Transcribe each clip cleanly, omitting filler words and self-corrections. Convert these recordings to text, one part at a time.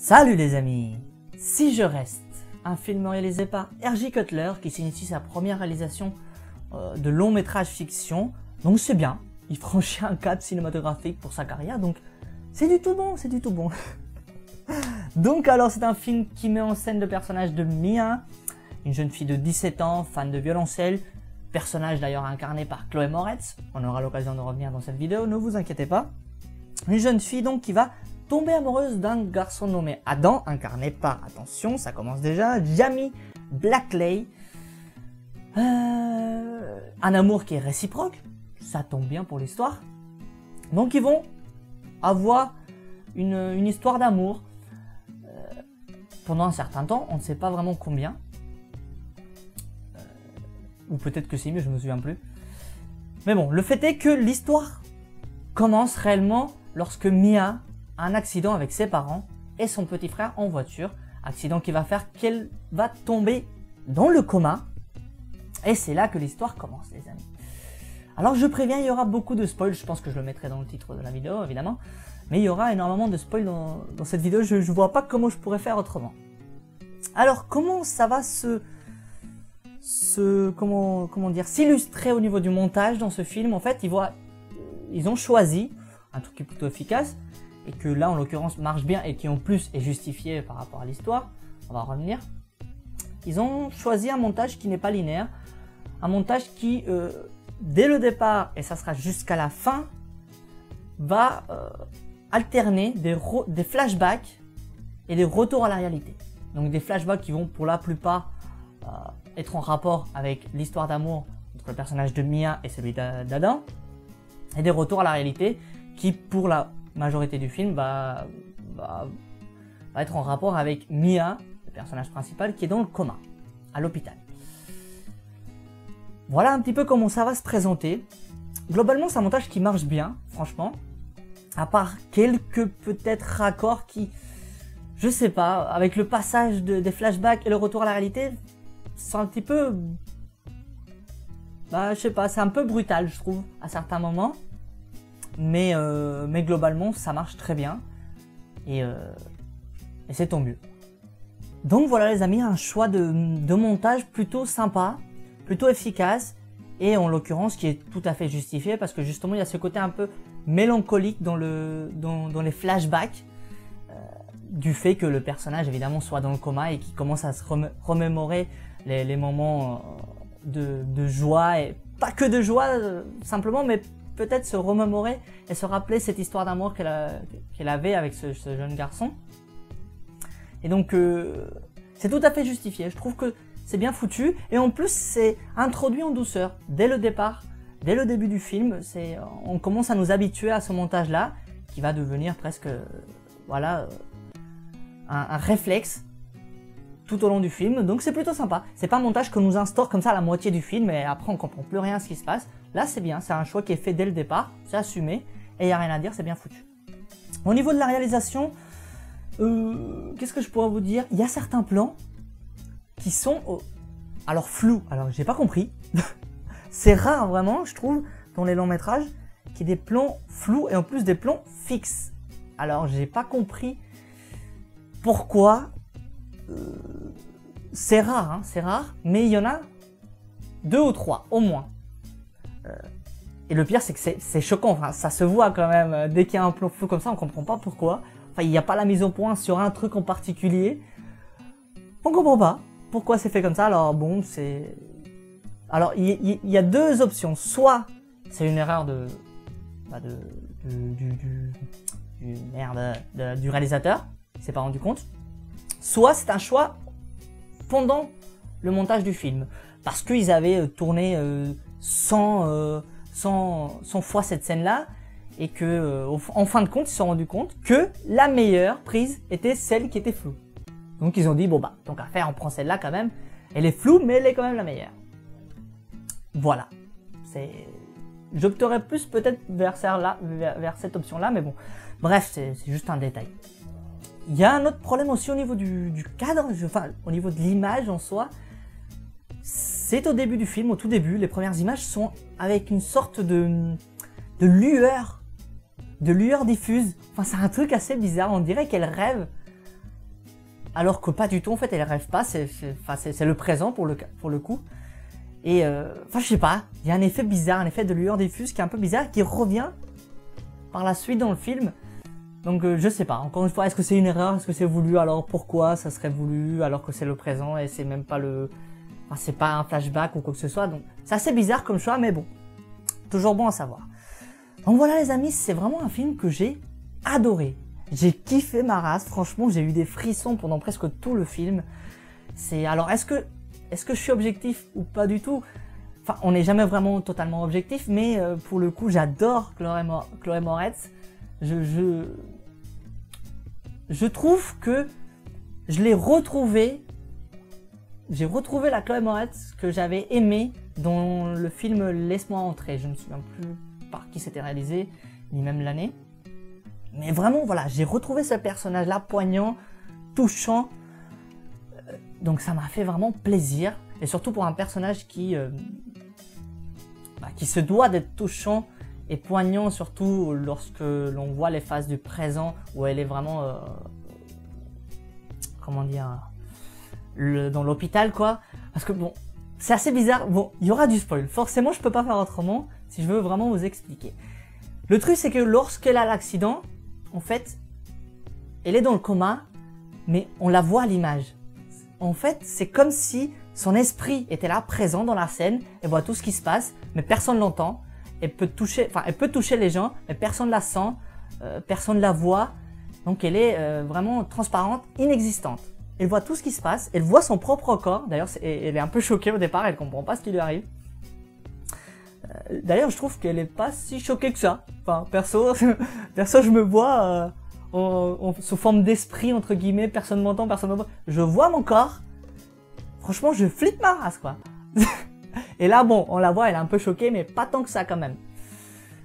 Salut les amis! Si je reste, un film réalisé par R.J. Cutler qui s'initie sa première réalisation de long métrage fiction, donc c'est bien, il franchit un cap cinématographique pour sa carrière, donc c'est du tout bon, c'est du tout bon. Donc alors c'est un film qui met en scène le personnage de Mia, une jeune fille de 17 ans, fan de violoncelle, personnage d'ailleurs incarné par Chloé Moretz, on aura l'occasion de revenir dans cette vidéo, ne vous inquiétez pas. Une jeune fille donc qui va tomber amoureuse d'un garçon nommé Adam, incarné par, attention, ça commence déjà, Jamie Blackley. Un amour qui est réciproque, ça tombe bien pour l'histoire. Donc ils vont avoir une histoire d'amour pendant un certain temps, on ne sait pas vraiment combien. Ou peut-être que c'est mieux, je me souviens plus. Mais bon, le fait est que l'histoire commence réellement lorsque Mia a un accident avec ses parents et son petit frère en voiture. Accident qui va faire qu'elle va tomber dans le coma. Et c'est là que l'histoire commence, les amis. Alors je préviens, il y aura beaucoup de spoils, je pense que je le mettrai dans le titre de la vidéo, évidemment. Mais il y aura énormément de spoils dans cette vidéo, je ne vois pas comment je pourrais faire autrement. Alors comment ça va comment dire, s'illustrer au niveau du montage dans ce film? En fait, ils ont choisi un truc qui est plutôt efficace, et que là en l'occurrence marche bien, et qui en plus est justifié par rapport à l'histoire, on va revenir. Ils ont choisi un montage qui n'est pas linéaire, un montage qui, dès le départ, et ça sera jusqu'à la fin, va alterner des flashbacks et des retours à la réalité. Donc des flashbacks qui vont pour la plupart être en rapport avec l'histoire d'amour entre le personnage de Mia et celui d'Adam, et des retours à la réalité qui, pour la majorité du film, va être en rapport avec Mia, le personnage principal, qui est dans le coma, à l'hôpital. Voilà un petit peu comment ça va se présenter. Globalement, c'est un montage qui marche bien, franchement, à part quelques peut-être raccords qui, je sais pas, avec le passage des flashbacks et le retour à la réalité, c'est un petit peu, je sais pas, c'est un peu brutal, je trouve, à certains moments. Mais globalement, ça marche très bien. Et c'est tant mieux. Donc voilà les amis, un choix de montage plutôt sympa, plutôt efficace. Et en l'occurrence, qui est tout à fait justifié. Parce que justement, il y a ce côté un peu mélancolique dans les flashbacks. Du fait que le personnage, évidemment, soit dans le coma et qu'il commence à se remémorer les moments de joie. Et pas que de joie, simplement, mais peut-être se remémorer et se rappeler cette histoire d'amour qu'elle avait avec ce jeune garçon. Et donc c'est tout à fait justifié, je trouve que c'est bien foutu, et en plus c'est introduit en douceur dès le départ, dès le début du film. On commence à nous habituer à ce montage là qui va devenir presque voilà un réflexe tout au long du film, donc c'est plutôt sympa. C'est pas un montage que nous instaure comme ça à la moitié du film et après on comprend plus rien à ce qui se passe. Là c'est bien, c'est un choix qui est fait dès le départ, c'est assumé et il n'y a rien à dire, c'est bien foutu. Au niveau de la réalisation, qu'est-ce que je pourrais vous dire? Il y a certains plans qui sont alors flous, alors j'ai pas compris. C'est rare vraiment, je trouve, dans les longs métrages, qu'il y ait des plans flous et en plus des plans fixes. Alors j'ai pas compris pourquoi. C'est rare, hein, c'est rare, mais il y en a 2 ou 3 au moins. Et le pire c'est que c'est choquant, enfin, ça se voit quand même, dès qu'il y a un plan flou comme ça, on comprend pas pourquoi. Enfin, il n'y a pas la mise au point sur un truc en particulier. On comprend pas pourquoi c'est fait comme ça, alors bon, c'est... Alors, il y a 2 options, soit c'est une erreur du réalisateur, il s'est pas rendu compte, soit c'est un choix pendant le montage du film, parce qu'ils avaient tourné 100 fois cette scène-là, et que en fin de compte, ils se sont rendus compte que la meilleure prise était celle qui était floue. Donc ils ont dit, bon bah, tant qu'à faire, on prend celle-là quand même, elle est floue, mais elle est quand même la meilleure. Voilà. J'opterais plus peut-être vers cette option-là, mais bon, bref, c'est juste un détail. Il y a un autre problème aussi au niveau du cadre, enfin au niveau de l'image en soi. C'est au début du film, au tout début, les premières images sont avec une sorte de lueur diffuse. Enfin c'est un truc assez bizarre, on dirait qu'elle rêve. alors que pas du tout, en fait, elle rêve pas, c'est le présent pour le coup. Et enfin, je sais pas, il y a un effet bizarre, un effet de lueur diffuse qui est un peu bizarre, qui revient par la suite dans le film. Donc je sais pas, encore une fois, est-ce que c'est une erreur, est-ce que c'est voulu, alors pourquoi ça serait voulu alors que c'est le présent et c'est même pas enfin, c'est pas un flashback ou quoi que ce soit, donc c'est assez bizarre comme choix, mais bon, toujours bon à savoir. Donc voilà les amis, c'est vraiment un film que j'ai adoré, j'ai kiffé ma race, franchement j'ai eu des frissons pendant presque tout le film. Alors est-ce que je suis objectif ou pas du tout? Enfin, on n'est jamais vraiment totalement objectif, mais pour le coup j'adore Chloé Moretz. Je trouve que je l'ai retrouvée. J'ai retrouvé la Chloé Moretz que j'avais aimée dans le film Laisse-moi entrer. Je ne me souviens plus par qui c'était réalisé, ni même l'année. Mais vraiment, voilà, j'ai retrouvé ce personnage-là poignant, touchant. Donc ça m'a fait vraiment plaisir. Et surtout pour un personnage qui se doit d'être touchant et poignant, surtout lorsque l'on voit les phases du présent où elle est vraiment, comment dire, dans l'hôpital quoi. Parce que bon, c'est assez bizarre. Bon, il y aura du spoil. Forcément, je peux pas faire autrement si je veux vraiment vous expliquer. Le truc, c'est que lorsqu'elle a l'accident, en fait, elle est dans le coma, mais on la voit à l'image. En fait, c'est comme si son esprit était là, présent dans la scène, elle voit tout ce qui se passe, mais personne l'entend. Elle peut toucher les gens, mais personne ne la sent, personne ne la voit. Donc elle est vraiment transparente, inexistante. Elle voit tout ce qui se passe, elle voit son propre corps. D'ailleurs, elle est un peu choquée au départ, elle comprend pas ce qui lui arrive. D'ailleurs, je trouve qu'elle est pas si choquée que ça. Enfin, perso, je me vois sous forme d'esprit, entre guillemets, personne m'entend, personne m'entend. Je vois mon corps. Franchement, je flippe ma race, quoi. Et là, bon, on la voit, elle est un peu choquée, mais pas tant que ça, quand même.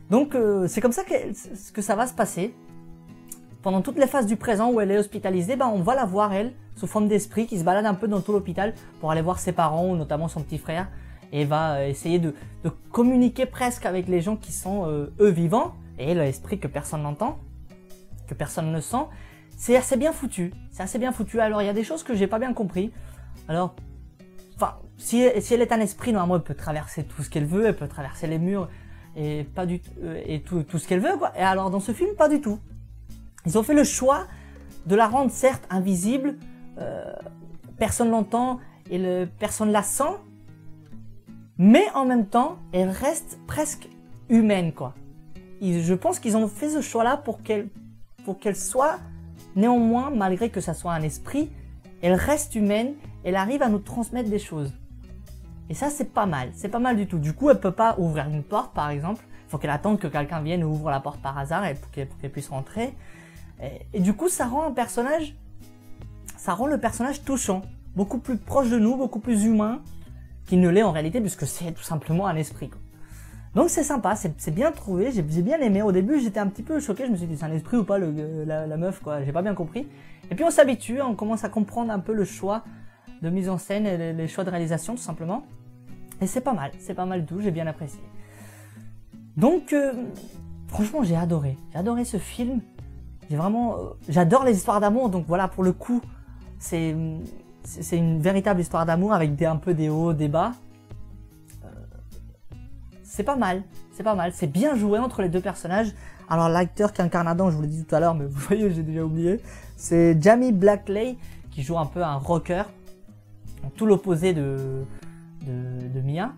Donc, c'est comme ça que ça va se passer. Pendant toutes les phases du présent où elle est hospitalisée, on va la voir, elle, sous forme d'esprit, qui se balade un peu dans tout l'hôpital pour aller voir ses parents, ou notamment son petit frère, et va essayer de communiquer presque avec les gens qui sont, eux, vivants, et l'esprit que personne n'entend, que personne ne sent. C'est assez bien foutu, Alors, il y a des choses que j'ai pas bien compris. Alors, enfin, si elle est un esprit, normalement, elle peut traverser tout ce qu'elle veut, elle peut traverser les murs, et pas du tout ce qu'elle veut, quoi. Et alors, dans ce film, pas du tout. Ils ont fait le choix de la rendre certes invisible, personne l'entend et personne la sent, mais en même temps, elle reste presque humaine, quoi. Je pense qu'ils ont fait ce choix-là pour qu'elle soit, néanmoins, malgré que ça soit un esprit, elle reste humaine, elle arrive à nous transmettre des choses. Et ça, c'est pas mal du tout. Du coup, elle peut pas ouvrir une porte, par exemple. Il faut qu'elle attende que quelqu'un vienne et ouvre la porte par hasard pour qu'elle puisse rentrer. Et du coup, ça rend le personnage touchant, beaucoup plus proche de nous, beaucoup plus humain qu'il ne l'est en réalité, puisque c'est tout simplement un esprit, quoi. Donc c'est sympa, c'est bien trouvé, j'ai bien aimé. Au début, j'étais un petit peu choqué, je me suis dit c'est un esprit ou pas la meuf, quoi. J'ai pas bien compris. Et puis on s'habitue, on commence à comprendre un peu le choix de mise en scène et les choix de réalisation, tout simplement. Et c'est pas mal du tout, j'ai bien apprécié. Donc, franchement, j'ai adoré ce film. J'adore les histoires d'amour, donc voilà, pour le coup, c'est une véritable histoire d'amour avec un peu des hauts, des bas. C'est pas mal, c'est bien joué entre les deux personnages. Alors l'acteur qui incarne Adam, je vous l'ai dit tout à l'heure, mais vous voyez, j'ai déjà oublié, c'est Jamie Blackley, qui joue un peu un rocker, tout l'opposé de Mia.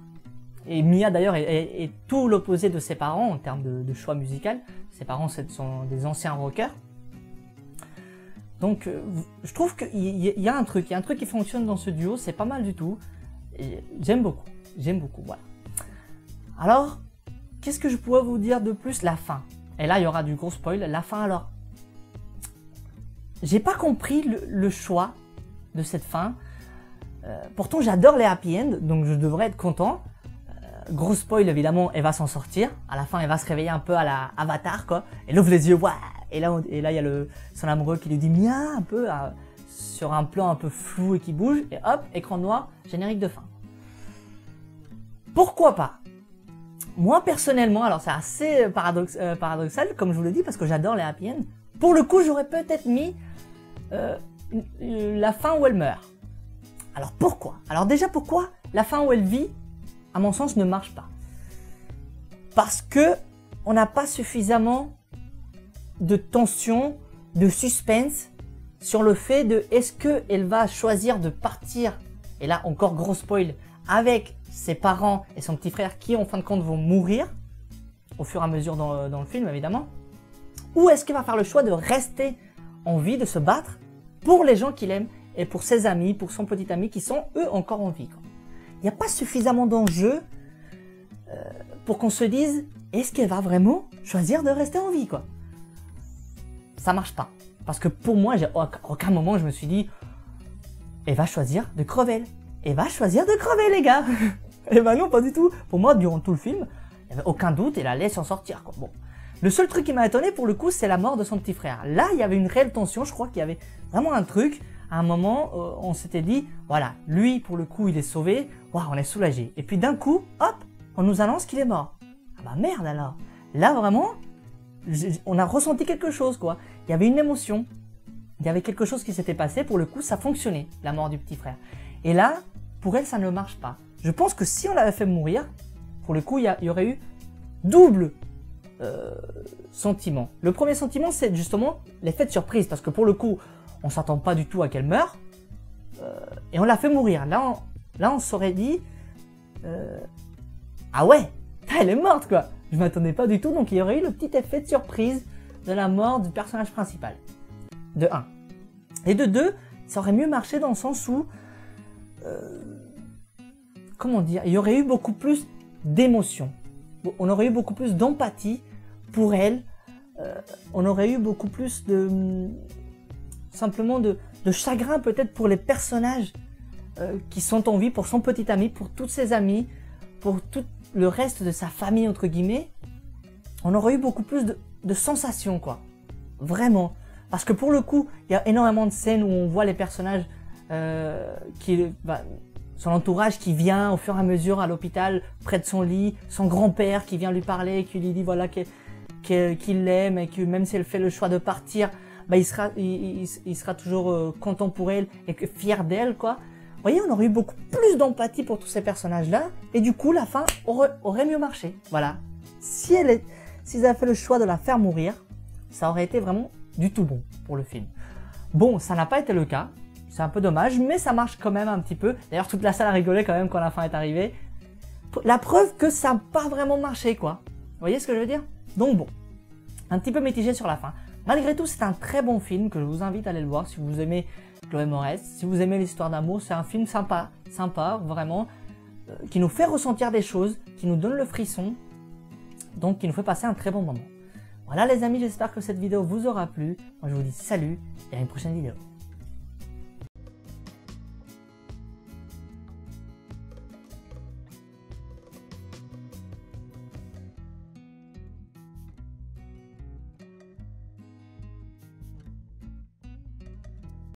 Et Mia d'ailleurs est tout l'opposé de ses parents en termes de choix musical. Ses parents sont des anciens rockers. Donc je trouve qu'il y a un truc qui fonctionne dans ce duo, c'est pas mal du tout. J'aime beaucoup, voilà. Alors, qu'est-ce que je pourrais vous dire de plus? La fin. Et là, il y aura du gros spoil. La fin, alors, j'ai pas compris le choix de cette fin. Pourtant, j'adore les happy end, donc je devrais être content. Gros spoil, évidemment, elle va s'en sortir. À la fin, elle va se réveiller un peu à la Avatar, quoi. Elle ouvre les yeux, ouah. Et là, il y a son amoureux qui lui dit Mia, un peu, sur un plan un peu flou et qui bouge. Et hop, écran noir, générique de fin. Pourquoi pas? Moi, personnellement, alors c'est assez paradoxal, comme je vous le dis, parce que j'adore les happy end. Pour le coup, j'aurais peut-être mis la fin où elle meurt. Alors pourquoi? Alors déjà pourquoi la fin où elle vit, à mon sens, ne marche pas? Parce que on n'a pas suffisamment de tension, de suspense sur le fait de est-ce qu'elle va choisir de partir, et là encore gros spoil, avec ses parents et son petit frère qui en fin de compte vont mourir au fur et à mesure dans le film évidemment, ou est-ce qu'elle va faire le choix de rester en vie, de se battre pour les gens qu'il aime et pour ses amis, pour son petit ami qui sont eux encore en vie, quoi. Il n'y a pas suffisamment d'enjeux pour qu'on se dise est-ce qu'elle va vraiment choisir de rester en vie, quoi. Ça marche pas. Parce que pour moi, à aucun moment je me suis dit elle va choisir de crever. Elle va choisir de crever, les gars. Et ben non, pas du tout. Pour moi, durant tout le film, il n'y avait aucun doute, elle allait s'en sortir, quoi. Bon. Le seul truc qui m'a étonné pour le coup, c'est la mort de son petit frère. Là, il y avait une réelle tension, je crois qu'il y avait vraiment un truc. À un moment, on s'était dit, voilà, lui, pour le coup, il est sauvé, waouh, on est soulagé. Et puis d'un coup, hop, on nous annonce qu'il est mort. Ah bah merde alors. Là, vraiment, on a ressenti quelque chose, quoi. Il y avait une émotion. Il y avait quelque chose qui s'était passé, pour le coup, ça fonctionnait, la mort du petit frère. Et là, pour elle, ça ne marche pas. Je pense que si on l'avait fait mourir, pour le coup, il y aurait eu double sentiment. Le premier sentiment, c'est justement l'effet de surprise, parce que pour le coup, on s'attend pas du tout à qu'elle meure, et on l'a fait mourir. Là, on s'aurait dit, ah ouais, elle est morte, quoi. Je m'attendais pas du tout, donc il y aurait eu le petit effet de surprise de la mort du personnage principal. De 1. Et de 2, ça aurait mieux marché dans le sens où, comment dire, il y aurait eu beaucoup plus d'émotion. On aurait eu beaucoup plus d'empathie pour elle. On aurait eu beaucoup plus simplement de chagrin peut-être pour les personnages qui sont en vie, pour son petit ami, pour tous ses amis, pour tout le reste de sa famille, entre guillemets. On aurait eu beaucoup plus de sensations, quoi. Vraiment. Parce que pour le coup, il y a énormément de scènes où on voit les personnages, son entourage qui vient au fur et à mesure à l'hôpital, près de son lit, son grand-père qui vient lui parler, qui lui dit voilà qu'il l'aime et que même si elle fait le choix de partir, bah, il sera toujours content pour elle et fier d'elle, quoi. Vous voyez, on aurait eu beaucoup plus d'empathie pour tous ces personnages-là et du coup, la fin aurait mieux marché. Voilà. S'ils avaient fait le choix de la faire mourir, ça aurait été vraiment du tout bon pour le film. Bon, ça n'a pas été le cas. C'est un peu dommage, mais ça marche quand même un petit peu. D'ailleurs, toute la salle a rigolé quand même quand la fin est arrivée. La preuve que ça n'a pas vraiment marché, quoi. Vous voyez ce que je veux dire? Donc bon, un petit peu mitigé sur la fin. Malgré tout, c'est un très bon film que je vous invite à aller le voir si vous aimez Chloé Moretz, si vous aimez l'histoire d'amour. C'est un film sympa, vraiment, qui nous fait ressentir des choses, qui nous donne le frisson, donc qui nous fait passer un très bon moment. Voilà les amis, j'espère que cette vidéo vous aura plu. Moi je vous dis salut et à une prochaine vidéo.